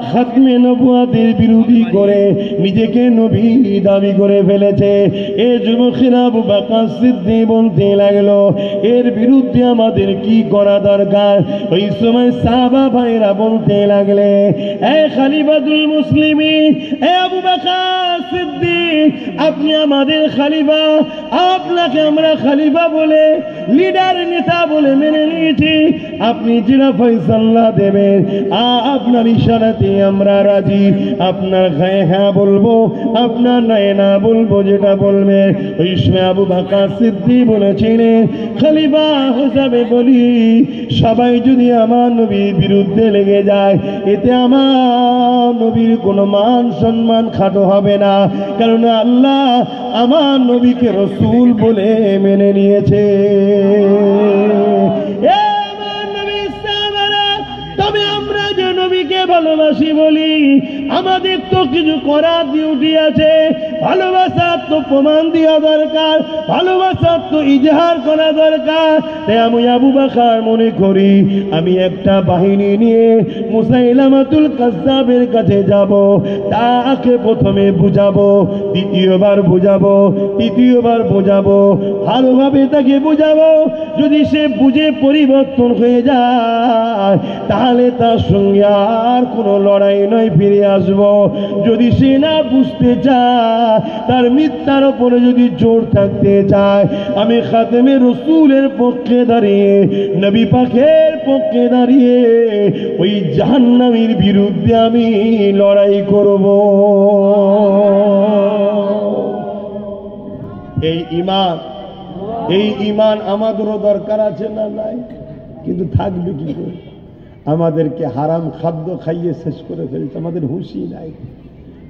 খাতমে নবুয়তের বিরোধী করে নিজেকে নবী দাবি করে ফেলেছে। এ যুবকেরা আবু বকর সিদ্দিক বলতে লাগলো, এর বিরুদ্ধে আমাদের কি করা দরকার? ওই সময় সাহাবা ভাইরা বলতে লাগলে, এ খলিফাতুল মুসলিমিন, এ আবু বকর সিদ্দিক, আপনি আমাদের খলিফা, আপনাকে আমরা খলিফা বলে, লিডার নেতা বলে মেনে নিয়েছি। আপনি যেটা ফয়সালা দেবেন আপনার ইশারাতে আমরা রাজি। আপনার গায়ে হ্যাঁ বলবো, আপনার নাই না বলবো, যেটা বলবেন। ওই সময় আবু বকর সিদ্দিক বলেছিলেন, খলিফা হিসাবে বলি, সবাই যদি আমার নবীর বিরুদ্ধে লেগে যায়, এতে আমার নবীর কোনো মান সম্মান খাটো হবে না, কারণ আল্লাহ আমার নবীকে রসূল বলে মেনে নিয়েছে। তবে আমরা যে নবীকে ভালোবাসি বলি, আমাদের তো কিছু করার ডিউটি আছে। ভালোবাসার তো প্রমাণ দেওয়া দরকার, ভালোবাসার তো ইজহার করা দরকার। তাই আমি আবু বকর মনে করি আমি একটা বাহিনী নিয়ে মুসাইলামাতুল কাজ্জাবের কাছে যাব। তাকে প্রথমে বুঝাবো, দ্বিতীয়বার বুঝাবো, তৃতীয়বার বুঝাবো, ভালোভাবে তাকে বুঝাবো। যদি সে বুঝে পরিবর্তন হয়ে যায়, তাহলে তার সঙ্গে আর কোনো লড়াই নয়, ফিরে আসবো। যদি সে না বুঝতে চায়, তার মিথ্যার উপরে যদি জোর থাকতে চায়, আমি খাতেমে রসুলের পক্ষে দাঁড়িয়ে, নবী পাকের পক্ষে দাঁড়িয়ে ওই জাহান্নামীর বিরুদ্ধে আমি লড়াই করব। এই ঈমান আমাদেরও দরকার আছে না নাই? কিন্তু থাকবে কি করে? আমাদেরকে হারাম খাদ্য খাইয়ে শেষ করে ফেলছে, আমাদের হুঁশি নাই।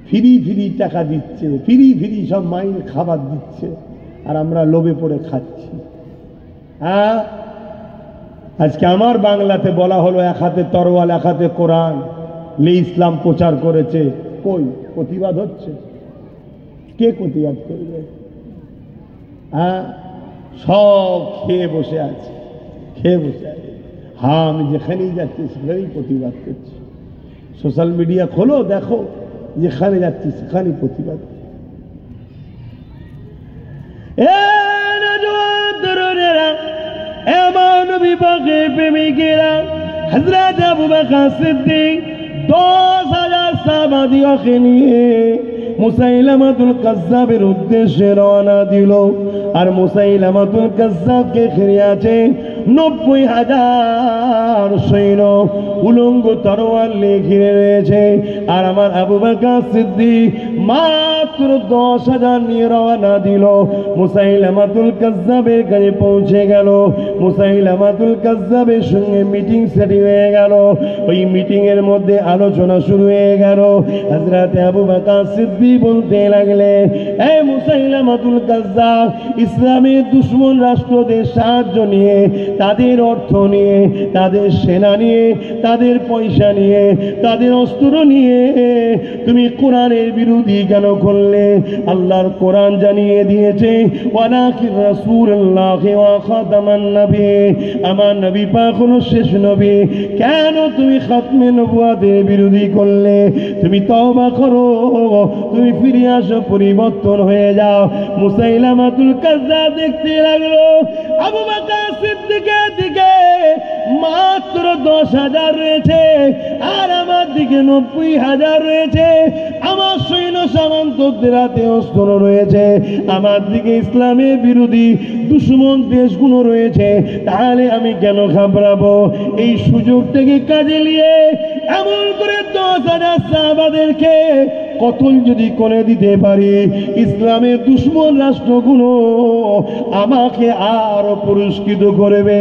ফ্রি টাকা দিচ্ছে, ফ্রি সব মাইন খাবার দিচ্ছে, আর আমরা লোভে পড়ে খাচ্ছি। হ্যাঁ, আজকে আমার বাংলাতে বলা হলো এক হাতে তরোয়াল এক হাতে কোরআন লে ইসলাম প্রচার করেছে। কই প্রতিবাদ হচ্ছে? কে প্রতিবাদ করবে? হ্যাঁ, সব খেয়ে বসে আছে, খেয়ে বসে আছে। হ্যাঁ, আমি যেখানেই যাচ্ছি সেখানেই প্রতিবাদ করছি। সোশ্যাল মিডিয়া খোলো, দেখো, যেখানে যাচ্ছি সেখানেই প্রতিবাদ। নবী পাকের প্রেমিকেরা হযরত আবু বকর সিদ্দিক 10,000 সাহাবাকে নিয়ে মুসাইলামাতুল কাজ্জাবের উদ্দেশ্যে রওনা দিল। আর মুসাইলামাতুল কাজ্জাবকে ঘিরে আছে 90,000 সৈন্য, উলঙ্গ তরোয়াল নিয়ে ঘিরে রয়েছে। আর আমার আবু বকর সিদ্দিক মাত্র 10,000 নিয়ে রওনা দিল। মুসাইলামাতুল কাজ্জাবের কাছে পৌঁছে গেল। মুসাইলামাতুল কাজ্জাবের সঙ্গে মিটিং সেটিং হয়ে গেল। ওই মিটিং এর মধ্যে আলোচনা শুরু হয়ে গেল। হযরত আবু বকর সিদ্দিক বলতে লাগলেন, এই মুসাইলামাতুল কাজ্জাব ইসলামের দুশমন রাষ্ট্রদের সাহায্য নিয়ে, তাদের অর্থ নিয়ে, তাদের সেনা নিয়ে, তাদের পয়সা নিয়ে, তাদের অস্ত্র নিয়ে তুমি কোরআনের বিরোধী কেন করলে? করলে আল্লাহর কোরআন জানিয়ে দিয়েছে ওয়ালাকির রাসূলুল্লাহি ওয়া খাতামান নবী, আমার নবী পাক হলো শেষ নবী। কেন তুমি খাতমে নবুয়তের বিরোধী করলে? তুমি তওবা করো, তুমি ফিরে আসো, পরিবর্তন হয়ে যাও। মুসাইলামাতুল কাজ্জাব দেখতে লাগলো আবু বকর সিদ্দিকের দিকে মাত্র 10,000 রয়েছে, আর আমার দিকে 90,000 রয়েছে। আমার সৈন্য সামন্তদের হাতে অস্ত্র রয়েছে, আমার দিকে ইসলামের বিরোধী দুশ্মন দেশগুলো রয়েছে। তাহলে আমি কেন ঘাবড়াবো? এই সুযোগটাকে কাজে নিয়ে এমন করে 10,000 সাহাবাদেরকে কতল যদি করে দিতে পারি, ইসলামের দুশ্মন রাষ্ট্রগুলো আমাকে আরো পুরস্কৃত করবে,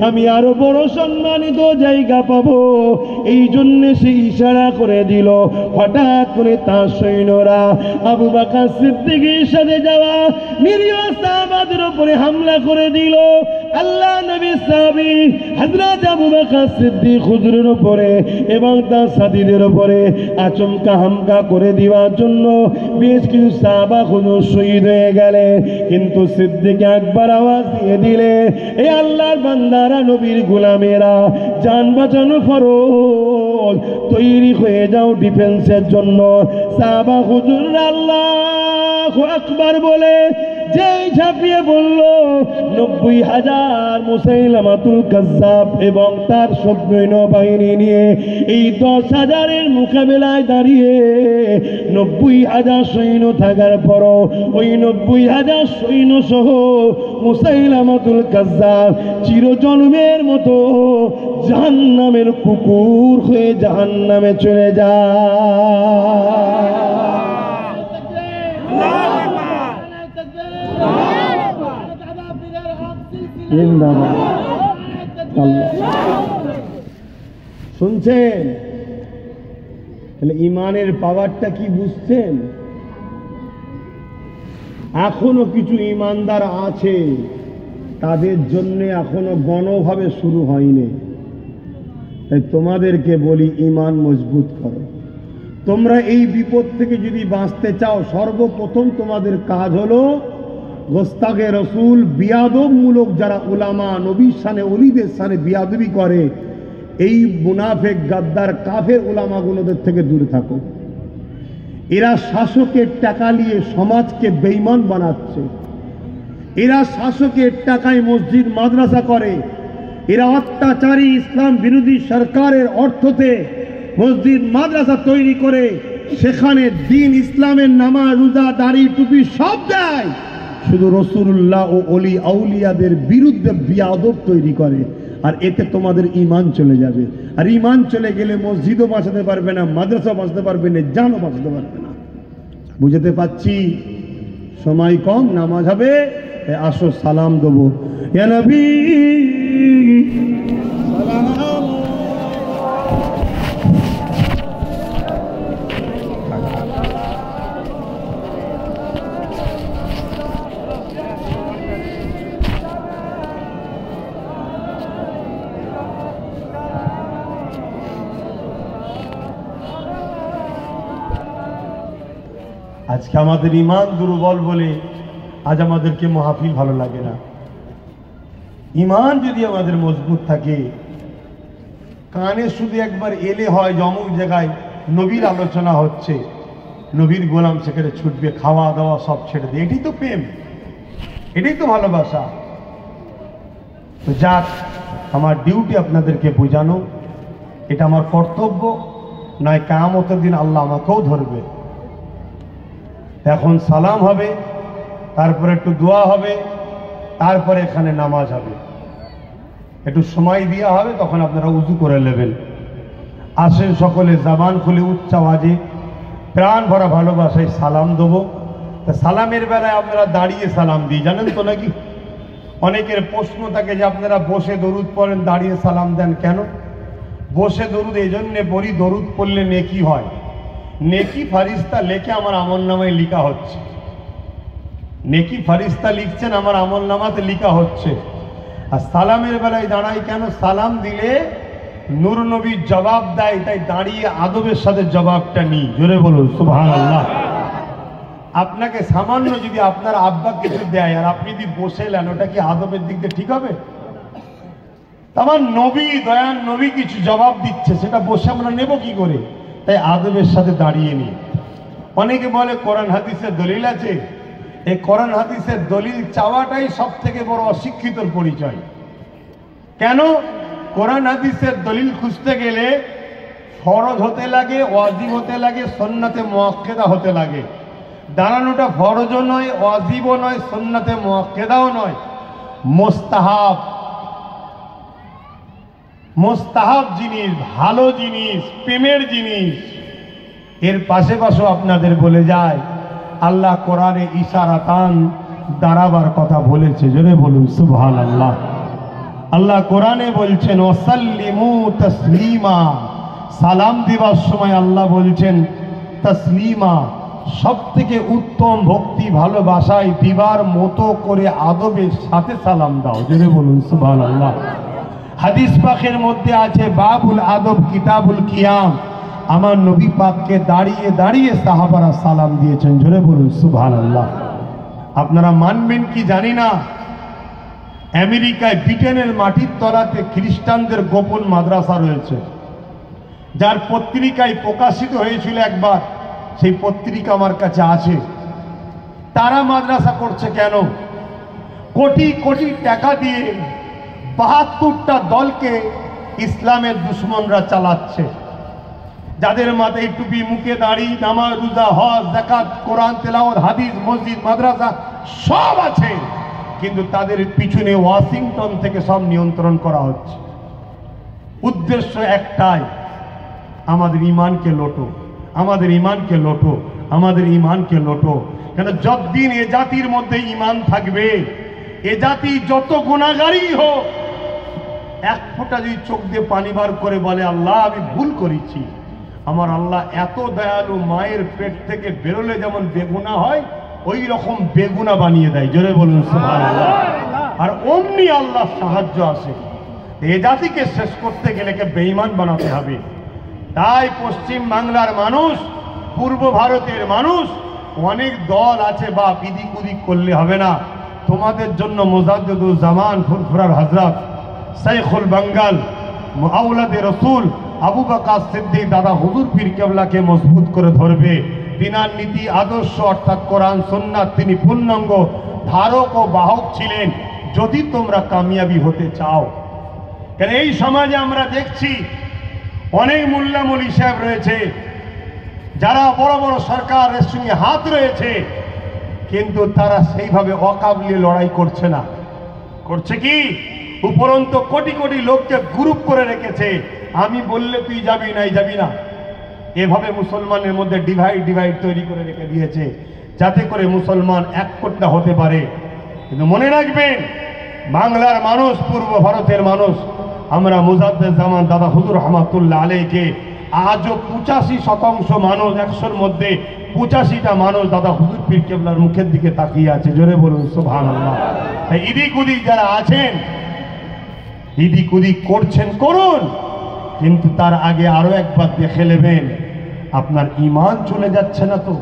আমি আরো বড় সম্মানিত জায়গা পাবো। এই জন্য সে ইশারা করে দিল। হঠাৎ করে তার সৈন্যরা আবু বকর সিদ্দিকের সাথে যাওয়া নিরীহ সাহাবাদের উপরে হামলা করে দিল। আল্লাহ নবী সাহাবী হযরত আবু বকর সিদ্দিক হুজুরের উপরে এবং তার সাথীদের উপরে আচমকা হামলা করে দেওয়ার জন্য বেশ কিছু সাহাবা হুজুর শহীদ হয়ে গেলেন। কিন্তু সিদ্দিক একবার আওয়াজ দিয়ে দিলে, এ আল্লাহর বান্দারা, নবীর গোলামেরা, জান বাঁচানো ফরজ, তৈরি হয়ে যাও ডিফেন্সের জন্য। সাহাবা হুজুর আল্লাহু আকবার বলে যেই ঝাঁপিয়ে বলল, 90,000 মুসাইলামাতুল কাজ্জাব এবং তার সৈন্য বাহিনী নিয়ে এই 10,000-এর মোকাবেলায় দাঁড়িয়ে 90,000 সৈন্য থাকার পরও ওই 90,000 সৈন্য সহ মুসাইলামাতুল কাজ্জাব চিরজন্মের মতো জাহান্নামের কুকুর হয়ে জাহান্নামে চলে যায়। শুনছেন? তাহলে ইমানের পাওয়ারটা কি বুঝছেন? এখনো কিছু ইমানদার আছে, তাদের জন্য এখনো গণভাবে শুরু হয়নি। তাই তোমাদেরকে বলি, ইমান মজবুত করো। তোমরা এই বিপদ থেকে যদি বাঁচতে চাও, সর্বপ্রথম তোমাদের কাজ হলো গোস্তাগে রসুল, বিয়াদবমূলক যারা উলামা, নবীর শানে, ওলিদের শানে বিয়াদবি করে, এই মুনাফেক, গাদ্দার, কাফের উলামাগুলোদের থেকে দূরে থাকো। এরা শাসকের টাকা নিয়ে সমাজকে বেঈমান বানাচ্ছে। এরা শাসকের টাকায় মসজিদ মাদ্রাসা করে। এরা অত্যাচারী ইসলাম বিরোধী সরকারের অর্থতে মসজিদ মাদ্রাসা তৈরি করে সেখানে দিন, ইসলামের নামাজ, রোজা, দাড়ি, টুপি সব দেয়, শুধু রাসূলুল্লাহ ও ওলি আউলিয়াদের বিরুদ্ধে বিয়াদব তৈরি করে। আর এতে তোমাদের ঈমান চলে যাবে। আর ঈমান চলে গেলে মসজিদও বাঁচাতে পারবে না, মাদ্রাসা বাঁচাতে পারবে না, জানও বাঁচাতে পারবে না। বুঝতে পারছি? সময় কম, নামাজ হবে, আসো সালাম দেবো। ইয়া নবী সালাম। আজকে আমাদের ঈমান দুর্বল বলে আজ আমাদেরকে মাহফিল ভালো লাগে না। ঈমান যদি আমাদের মজবুত থাকে, কানে শুধু একবার এলে হয় যে অমুক জায়গায় নবীর আলোচনা হচ্ছে, নবীর গোলাম সেখানে ছুটবে, খাওয়া দাওয়া সব ছেড়ে দিয়ে। এটাই তো প্রেম, এটাই তো ভালোবাসা। তো যাক, আমার ডিউটি আপনাদেরকে বোঝানো, এটা আমার কর্তব্য, নয় কিয়ামতের দিন আল্লাহ আমাকেও ধরবে। এখন সালাম হবে, তারপরে একটু দোয়া হবে, তারপরে এখানে নামাজ হবে, একটু সময় দেওয়া হবে, তখন আপনারা উজু করে নেবেন। আসেন সকলে জবান খুলে উচ্চ আওয়াজে প্রাণ ভরা ভালোবাসায় সালাম দেবো। তা সালামের বেলায় আপনারা দাঁড়িয়ে সালাম দিই, জানেন তো নাকি? অনেকের প্রশ্ন থাকে যে আপনারা বসে দরুদ পড়েন, দাঁড়িয়ে সালাম দেন কেন? বসে দরুদ এই জন্যে পড়ি, দরুদ পড়লে নেকি হয়। নেকি ফারিস্তা লেখে আমার আমলনামায় লিখা হচ্ছে, নেকি ফারিস্তা লিখছেন, আমার আমলনামাতে লিখা হচ্ছে। আর সালামের বেলায় দাঁড়াই কেন? সালাম দিলে নূর নবী জবাব দেয়, তাই দাঁড়িয়ে আদবের সাথে জবাবটা নিই। জোরে বলুন সুবহানাল্লাহ। আপনাকে সামান্য যদি আপনার আব্বা কিছু দেয় আর আপনি যদি বসে নেন, ওটা কি আদবের দিক দিয়ে ঠিক হবে? আমার নবী, দয়ান নবী কিছু জবাব দিচ্ছে, সেটা বসে আমরা নেব কি করে? তাই আদবের সাথে দাঁড়িয়ে নি। অনেকে বলে কোরআন হাদিসের দলিল আছে। এই কোরআন হাদিসের দলিল চাওয়াটাই সব থেকে বড় অশিক্ষিতর পরিচয়। কেন? কোরআন হাদিসের দলিল খুঁজতে গেলে ফরজ হতে লাগে, ওয়াজিব হতে লাগে, সুন্নাতে মুআক্কাদা হতে লাগে। দাঁড়ানোটা ফরজও নয়, ওয়াজিবও নয়, সুন্নাতে মুআক্কাদাও নয়, মুস্তাহাব। মুস্তাহাব জিনিস, ভালো জিনিস, প্রেমের জিনিস। এর পাশে পাশেও আপনাদের বলে যায়, আল্লাহ কোরআনে ইশারাতান দাঁড়াবার কথা বলেছে। জোরে বলুন সুবহানাল্লাহ। আল্লাহ কোরআনে বলছেন ওয়াসাল্লিমু তাসলিমা, সালাম দিবার সময় আল্লাহ বলছেন তাসলিমা, সব থেকে উত্তম ভক্তি ভালোবাসায় দিবার মতো করে আদবের সাথে সালাম দাও। জোরে বলুন সুবহানাল্লাহ। হাদিস পাকের মধ্যে আছে বাবুল আদব কিতাবুল কিয়াম, আমার নবী পাককে দাঁড়িয়ে দাঁড়িয়ে সাহাবারা সালাম দিয়েছেন। জোরে বলুন সুবহানাল্লাহ। আপনারা মানবেন কি জানি না, আমেরিকায় ব্রিটেনের মাটির তলাতে খ্রিস্টানদের গোপন মাদ্রাসা রয়েছে, যার পত্রিকায় প্রকাশিত হয়েছিল একবার। সেই পত্রিকা আমার কাছে আছে। তারা মাদ্রাসা করছে কেন? কোটি কোটি টাকা দিয়ে ৭২টা দলকে ইসলামের দুশ্মনরা চালাচ্ছে, যাদের মাথায় টুপি, মুখে দাড়ি, নামাজ, রোজা, হজ, যাকাত, কোরআন তেলাওয়াত, হাদিস, মসজিদ, মাদ্রাসা সব আছে, কিন্তু তাদের পিছনে ওয়াশিংটন থেকে সব নিয়ন্ত্রণ করা হচ্ছে। উদ্দেশ্য একটাই, আমাদের ঈমানকে লোটো, আমাদের ঈমানকে লোটো, আমাদের ঈমানকে লোটো। কেন? যতদিন এ জাতির মধ্যে ঈমান থাকবে, এ জাতি যত গুনাহগারই হোক, এক ফোঁটা যদি চোখ দিয়ে পানি বার করে বলে আল্লাহ আমি ভুল করেছি, আমার আল্লাহ এত দয়ালু, মায়ের পেট থেকে বেরোলে যেমন বেগুনা হয় ওই রকম বেগুনা বানিয়ে দেয়। জোরে বলুন সুবহানাল্লাহ। আর অমনি আল্লাহ সাহায্য আসে। এ জাতিকে শেষ করতে গেলে কে বেঈমান বানাতে হবে। তাই পশ্চিম বাংলার মানুষ, পূর্ব ভারতের মানুষ, অনেক দল আছে, বা ইদিক উদিক করলে হবে না। তোমাদের জন্য মুজাদ্দিদুল জামান ফুরফুরার হযরত শাইখুল বাঙ্গাল আওলাদে রসুল আবু বকর সিদ্দিক দাদা হুজুর পীর কেবলাকে মজবুত করে ধরবে। তিনার নীতি আদর্শ অর্থাৎ কোরআন সুন্নাত তিনি পূর্ণাঙ্গ ধারক ও বাহক ছিলেন। যদি তোমরা কামিয়াবি হতে চাও, কারণ এই সমাজে আমরা দেখছি অনেক মোল্লা মৌলী সাহেব রয়েছে, যারা বড় বড় সরকারের সঙ্গে হাত রয়েছে, কিন্তু তারা সেইভাবে অকাবলি লড়াই করছে না। করছে কি? উপরন্ত কোটি কোটি লোককে গ্রুপ করে রেখেছে, আমি বললে তুই যাবি নাই যাবি না। এভাবে মুসলমানের মধ্যে ডিভাইড তৈরি করে রেখে দিয়েছে, যাতে করে মুসলমান এক কোট্টা হতে পারে। কিন্তু মনে রাখবেন, বাংলার মানুষ, পূর্ব ভারতের মানুষ, আমরা মুজাদ্দিদ জামান দাদা হুজুর রহমাতুল্লাহ আলাইহিকে আজও 85% মানুষ, 100-র মধ্যে 85টা মানুষ দাদা হুজুর পীর কেবলার মুখের দিকে তাকিয়ে আছে। জোরে বলুন সুবহানাল্লাহ। তাই ইদিক উদিক যারা আছেন, ইদিক উদিক করছেন করুন, কিন্তু তার আগে আরো একবার দেখে নেবেন আপনার ঈমান চলে যাচ্ছে না তো।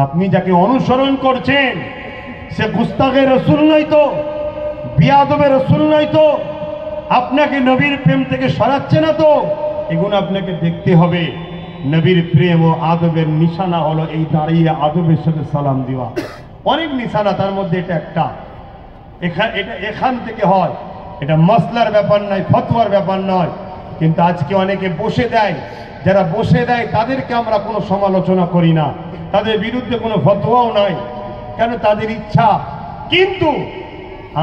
আপনি যাকে অনুসরণ করছেন সে গুস্তাখে রাসূল নয় তো, বিয়াদবে রাসূল নয় তো, আপনাকে নবীর প্রেম থেকে সরাচ্ছে না তো। এগুলো আপনাকে দেখতে হবে। নবীর প্রেম ও আদবের নিশানা হলো এই দাঁড়িয়ে আদবের সাথে সালাম দেওয়া। অনেক নিশানা, তার মধ্যে এটা একটা। এটা এখান থেকে হয়, এটা মাসলার ব্যাপার নয়, ফতোয়ার ব্যাপার নয়। কিন্তু আজকে অনেকে বসে দেয়, যারা বসে দেয় তাদেরকে আমরা কোনো সমালোচনা করি না, তাদের বিরুদ্ধে কোনো ফতোয়াও নাই, কেন? তাদের ইচ্ছা। কিন্তু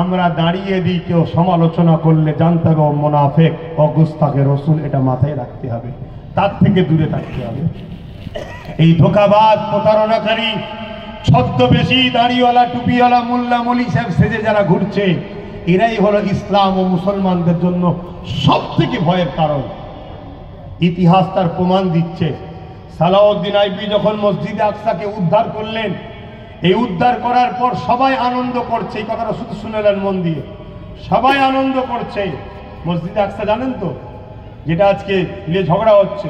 আমরা দাঁড়িয়ে দিই, কেউ সমালোচনা করলে জানতে হবে ও মুনাফিক ও গুস্তাখে রাসূল। এটা মাথায় রাখতে হবে, তার থেকে দূরে থাকতে হবে। এই ধোঁকাবাজ, প্রতারণাকারী, ছদ্মবেশী, দাড়িওয়ালা, টুপিওয়ালা, মোল্লা মৌলী সাহেব সেজে যারা ঘুরছে, এরাই হলো ইসলাম ও মুসলমানদের জন্য সব থেকে ভয়ের কারণ। ইতিহাস তার প্রমাণ দিচ্ছে। সালাউদ্দিন আইবি যখন মসজিদে আকসাকে উদ্ধার করলেন, এই উদ্ধার করার পর সবাই আনন্দ করছে। এই কথাটা শুধু শুনেলেন মন দিয়ে, সবাই আনন্দ করছে। মসজিদে আকসা জানেন তো, যেটা আজকে নিয়ে ঝগড়া হচ্ছে।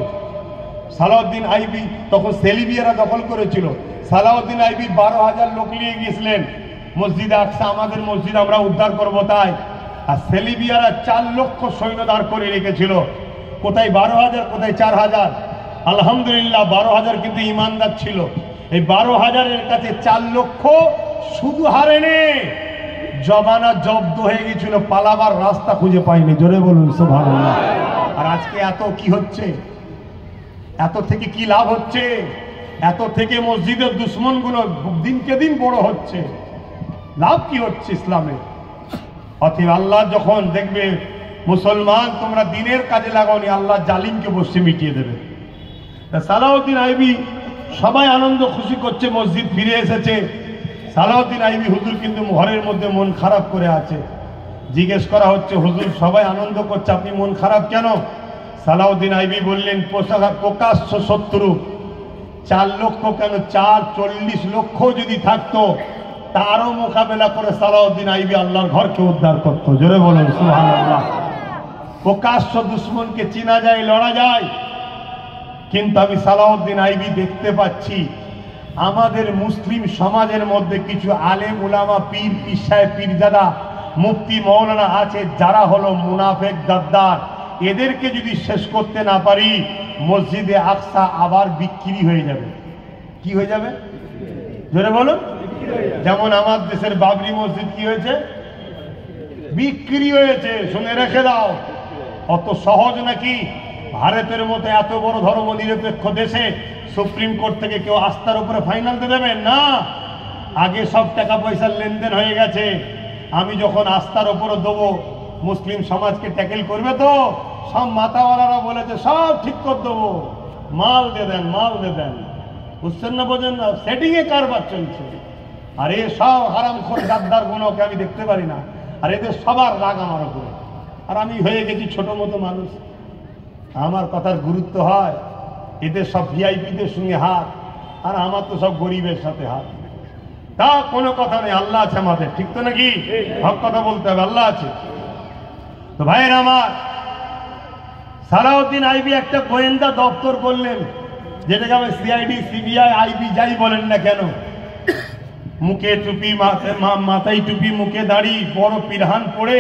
সালাউদ্দিন আইবি তখন সেলিবিয়ারা দখল করেছিল, সালাউদ্দিন আইবি 12,000 লোক নিয়ে গিয়েছিলেন মসজিদে আকসা, আমাদের মসজিদ আমরা উদ্ধার করবো তাই। আর সেলিবিয়ারা 4 লক্ষ সৈন্য দাঁড় করে রেখেছিল, কোথায় 12,000 কোথায় 4,000। আলহামদুলিল্লাহ 12,000 কিন্তু ইমানদার ছিল। এই 12,000-এর কাছে 4 লক্ষ শুধু হারেনি, জবানা জব্দ হয়ে গেছিল, পালাবার রাস্তা খুঁজে পাইনি। জোরে বলুন সুবহানাল্লাহ। আর আজকে এত কি হচ্ছে, এত থেকে কি লাভ হচ্ছে, এত থেকে মসজিদের দুশ্মনগুলো দিনকে দিন বড় হচ্ছে, লাভ কি হচ্ছে ইসলামে? অতএব আল্লাহ যখন দেখবে মুসলমান তোমরা দিনের কাজে লাগাওনি, আল্লাহ জালিমকে বসে মিটিয়ে দেবে। সালাউদ্দিন আইবি সবাই আনন্দ খুশি করছে, মসজিদ ফিরে এসেছে। সালাউদ্দিন আইবি হুজুর কিন্তু ঘরের মধ্যে মন খারাপ করে আছে। জিজ্ঞেস করা হচ্ছে, হুজুর সবাই আনন্দ করছে, আপনি মন খারাপ কেন? সালাউদ্দিন আইবি বললেন, প্রকাশ্য শত্রু 4 লক্ষ কেন 40 লক্ষ যদি থাকতো তারও মোকাবেলা করে সালাউদ্দিন আইবি আল্লাহর ঘরকে উদ্ধার করতো। জোরে বলেন সুবহানাল্লাহ। প্রকাশ্য দুশ্মনকে চেনা যায়, লড়া যায়, কিন্তু আমি সালাউদ্দিন আইবি দেখতে পাচ্ছি আমাদের মুসলিম সমাজের মধ্যে কিছু আলেম উলামা, পীর, পীর সাহেব, পীরজাদা, মুফতি, মৌলানা আছে যারা হলো মুনাফেক, গাদ্দার। এদেরকে যদি শেষ করতে না পারি মসজিদে আকসা আবার বিক্রি হয়ে যাবে। কি হয়ে যাবে? জোরে বলুন। যেমন আমার দেশের বাবরি মসজিদ কি হয়েছে? বিক্রি হয়েছে। শুনে রেখে দাও, অত সহজ নাকি ভারতের মতো এত বড় ধর্ম নিরপেক্ষ দেশে সুপ্রিম কোর্ট থেকে কেউ আস্থার উপরে ফাইনাল দিয়ে দেবেন না? আগে সব টাকা পয়সার লেনদেন হয়ে গেছে। আমি যখন আস্থার উপরে দেবো মুসলিম সমাজকে ট্যাকেল করবে তো সব মাতাওয়ালারা বলেছে সব ঠিক করে দেবো, মাল দিয়ে দেন, মাল দিয়ে দেন। বুঝছেন না, বোঝেন না? সেটিংয়ে কারবার চলছে। আর এ সব হারামখোর গাদ্দার গুণকে আমি দেখতে পারি না। আর এদের সবার রাগ আমার উপরে। আর আমি হয়ে গেছি ছোট মতো মানুষ, আমার কথার গুরুত্ব হয়। এদের সব ভিআইপিদের সঙ্গে হাত, আর আমার তো সব গরিবের সাথে হাত। তা কোনো কথা নেই, আল্লাহ আছে আমাদের, ঠিক তো নাকি? হক কথা বলতে হবে, আল্লাহ আছে। তো ভাইয়ের আমার, সালাউদ্দিন আইবি একটা গোয়েন্দা দপ্তর করলেন, যেটাকে আমি সিআইডি, সিবিআই, আইবি যাই বলেন না কেন। মুখে টুপি, মাথায় টুপি, মুখে দাড়ি, বড় পিরহান পরে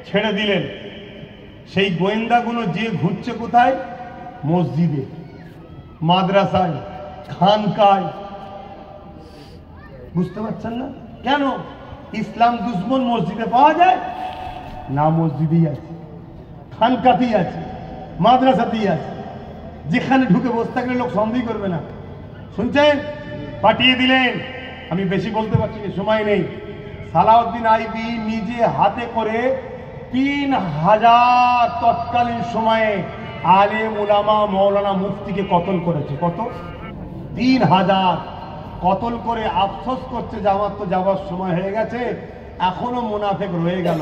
ছেড়ে দিলেন। সেই গোয়েন্দাগুলো যে ঘুরছে কোথায়? মসজিদে, মাদ্রাসায়, খানকায়। বুঝতে পারছেন না কেন? ইসলাম দুশ্মন মসজিদে পাওয়া যায় না? মসজিদেই আছে, খানকাতেই আছে, মাদ্রাসাতেই আছে। যেখানে ঢুকে বসে থাকলে লোক সন্দেহ করবে না। শুনছেন? পাঠিয়ে দিলেন। আমি বেশি বলতে পারছি না, সময় নেই। সালাউদ্দিন আইবি নিজে হাতে করে 3000 তৎকালীন সময়ে আলেম উলামা, মৌলানা, মুফতিকে কতল করেছে। কত? 3000 কতল করে আফসোস করছে যে আমার তো যাওয়ার সময় হয়ে গেছে, এখনো মুনাফেক রয়ে গেল।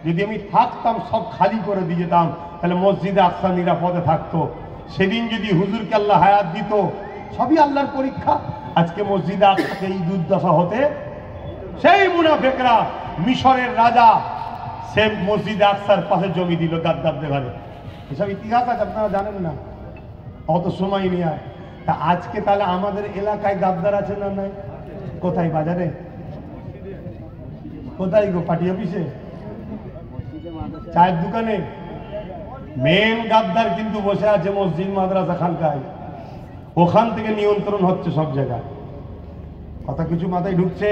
যদি আমি থাকতাম সব খালি করে দিয়ে যেতাম, তাহলে মসজিদে আকসা নিরাপদে থাকতো। সেদিন যদি হুজুরকে আল্লাহ হায়াত দিত, সবই আল্লাহর পরীক্ষা। আজকে মসজিদে আকসাকে এই দুর্দশা হতে, সেই মুনাফেকরা, মিশরের রাজা সে মসজিদে আকসার পাশে জমি দিল গাদ্দারদের ঘরে। এসব ইতিহাস আছে, আপনারা জানেন না, অত সময় নিয়ে। তা আজকে তাহলে আমাদের এলাকায় গাদ্দার আছে না নাই? কোথায়? বাজারে? কোথায় গো? পার্টি অফিসে, চায়ের দোকানে। মেন গাদ্দার কিন্তু বসে আছে মসজিদ, মাদ্রাসা, খানকায়। ওখান থেকে নিয়ন্ত্রণ হচ্ছে সব জায়গায়। কথা কিছু মাথায় ঢুকছে?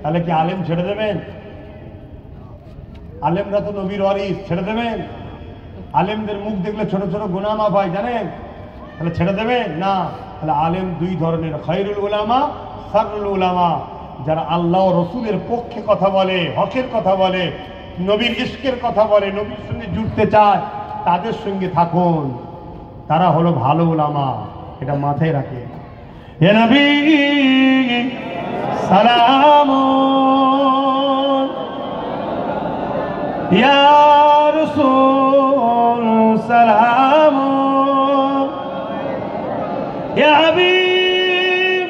তাহলে কি আলেম ছেড়ে দেবেন? আলেমরা তো নবীর ওয়ারিস, ছেড়ে দেবেন? আলেমদের মুখ দেখলে ছোট ছোট গুনাহ মাফ হয়, জানেন? তাহলে ছেড়ে দেবেন না। তাহলে আলেম দুই ধরনের, খায়রুল উলামা, শাররুল উলামা। যারা আল্লাহ ও রসুলের পক্ষে কথা বলে, হকের কথা বলে, নবীর ইশকের কথা বলে, নবীর সঙ্গে জুড়তে চায়, তাদের সঙ্গে থাকুন, তারা হলো ভালো উলামা। এটা মাথায় রাখে। হে নবী সালাম, ইয়া রাসূল সালাম, ইয়া হাবিব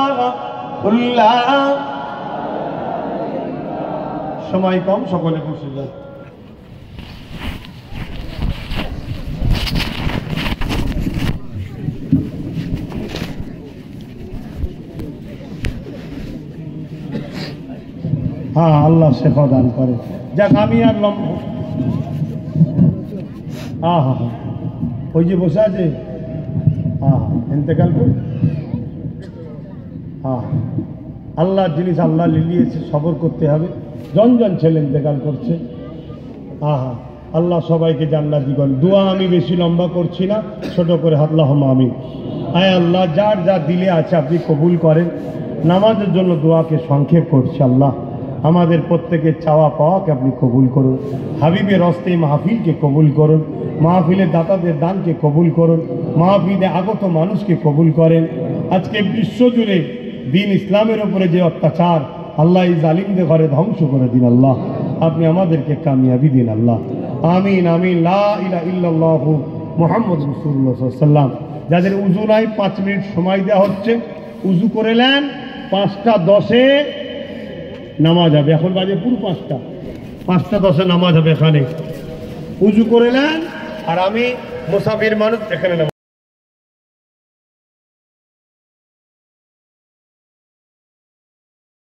সালামাতুল্লাহ। সময় কম, সকলে বসে যান। হ্যাঁ আল্লাহ শেফা দান করে। যাক আমি আর হ্যাঁ হ্যাঁ হ্যাঁ ওই যে বসে আছে হ্যাঁ ইন্তেকাল করে হ্যাঁ আল্লাহর জিনিস আল্লাহ লিলিয়েছে, সবর করতে হবে। জন ছেলে ইন্তেকাল করছে। হ্যাঁ আল্লাহ সবাইকে জান্নাতি করেন। দোয়া আমি বেশি লম্বা করছি না, ছোট করে আল্লাহুম্মা আমিন। আয় আল্লাহ যার যা দিলে আছে আপনি কবুল করেন। নামাজের জন্য দোয়াকে সংক্ষেপ করছি। আল্লাহ আমাদের প্রত্যেকের চাওয়া পাওয়াকে আপনি কবুল করুন। হাবিবের হস্তে মাহফিলকে কবুল করুন। মাহফিলের দাতাদের দানকে কবুল করুন। মাহফিলে আগত মানুষকে কবুল করেন। আজকে বিশ্বজুড়ে দিন ইসলামের উপরে যে অত্যাচার, আল্লাহ এই জালিমদের ঘরে ধ্বংস করে দিন। আল্লাহ আপনি আমাদেরকে কামিয়াবি দিন। আল্লাহ আমিন আমিন। লা ইলাহা ইল্লাল্লাহু মুহাম্মদ রাসূলুল্লাহ সাল্লাল্লাহু আলাইহি ওয়াসাল্লাম। যাদের উযু নাই 5 মিনিট সময় দেওয়া হচ্ছে, উযু করে নেন। 5:10 নামাজ হবে। এখন বাজে পুরো 5টা, 5:10 নামাজ হবে। এখানে উযু করে নেন। আর আমি মুসাফির মানুষ এখানে